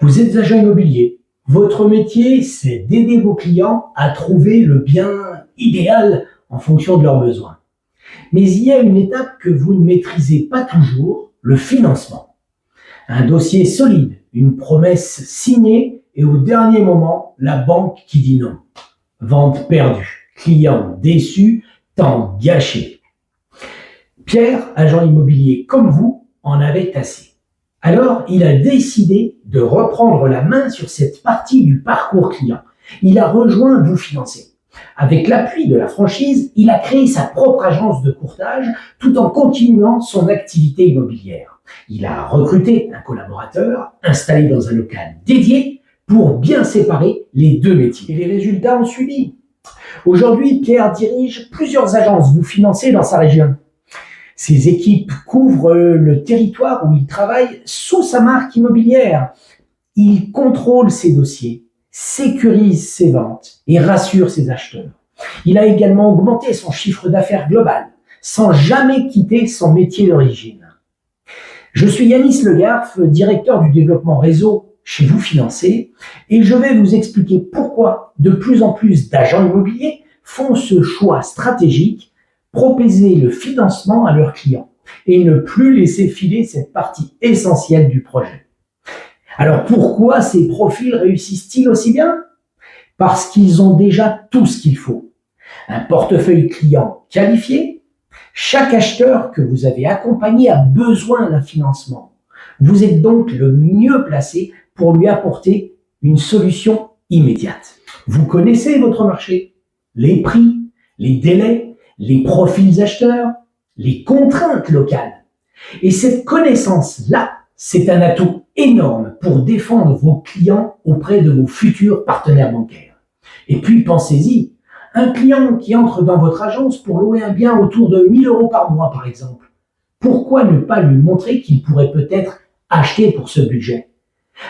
Vous êtes agent immobilier. Votre métier, c'est d'aider vos clients à trouver le bien idéal en fonction de leurs besoins. Mais il y a une étape que vous ne maîtrisez pas toujours, le financement. Un dossier solide, une promesse signée et au dernier moment, la banque qui dit non. Vente perdue, client déçu, temps gâché. Pierre, agent immobilier comme vous, en avait assez. Alors, il a décidé de reprendre la main sur cette partie du parcours client. Il a rejoint Vous Financer. Avec l'appui de la franchise, il a créé sa propre agence de courtage tout en continuant son activité immobilière. Il a recruté un collaborateur installé dans un local dédié pour bien séparer les deux métiers. Et les résultats ont suivi. Aujourd'hui, Pierre dirige plusieurs agences Vous Financer dans sa région. Ses équipes couvrent le territoire où il travaille sous sa marque immobilière. Il contrôle ses dossiers, sécurise ses ventes et rassure ses acheteurs. Il a également augmenté son chiffre d'affaires global sans jamais quitter son métier d'origine. Je suis Yanis Le Garf, directeur du développement réseau chez Vous Financer, et je vais vous expliquer pourquoi de plus en plus d'agents immobiliers font ce choix stratégique, proposer le financement à leurs clients et ne plus laisser filer cette partie essentielle du projet. Alors pourquoi ces profils réussissent-ils aussi bien? Parce qu'ils ont déjà tout ce qu'il faut. Un portefeuille client qualifié. Chaque acheteur que vous avez accompagné a besoin d'un financement. Vous êtes donc le mieux placé pour lui apporter une solution immédiate. Vous connaissez votre marché, les prix, les délais, les profils acheteurs, les contraintes locales. Et cette connaissance-là, c'est un atout énorme pour défendre vos clients auprès de vos futurs partenaires bancaires. Et puis pensez-y, un client qui entre dans votre agence pour louer un bien autour de 1 000 € par mois par exemple, pourquoi ne pas lui montrer qu'il pourrait peut-être acheter pour ce budget?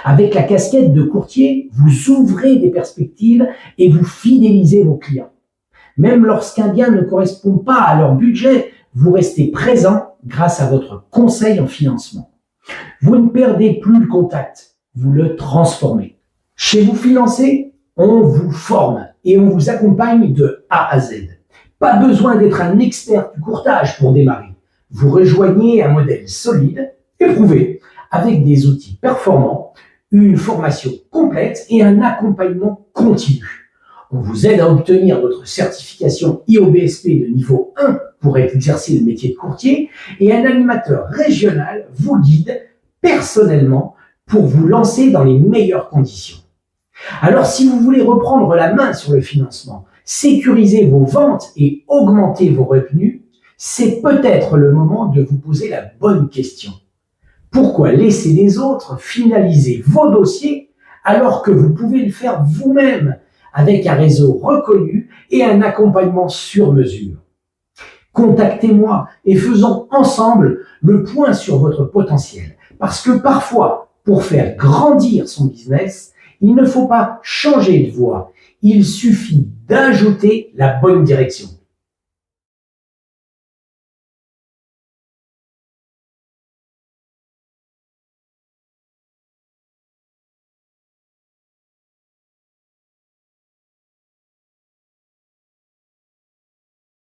Avec la casquette de courtier, vous ouvrez des perspectives et vous fidélisez vos clients. Même lorsqu'un bien ne correspond pas à leur budget, vous restez présent grâce à votre conseil en financement. Vous ne perdez plus le contact, vous le transformez. Chez Vous Financer, on vous forme et on vous accompagne de A à Z. Pas besoin d'être un expert du courtage pour démarrer. Vous rejoignez un modèle solide, éprouvé, avec des outils performants, une formation complète et un accompagnement continu. On vous aide à obtenir votre certification IOBSP de niveau 1 pour exercer le métier de courtier et un animateur régional vous guide personnellement pour vous lancer dans les meilleures conditions. Alors si vous voulez reprendre la main sur le financement, sécuriser vos ventes et augmenter vos revenus, c'est peut-être le moment de vous poser la bonne question. Pourquoi laisser les autres finaliser vos dossiers alors que vous pouvez le faire vous-même avec un réseau reconnu et un accompagnement sur mesure? Contactez-moi et faisons ensemble le point sur votre potentiel. Parce que parfois, pour faire grandir son business, il ne faut pas changer de voie. Il suffit d'ajouter la bonne direction.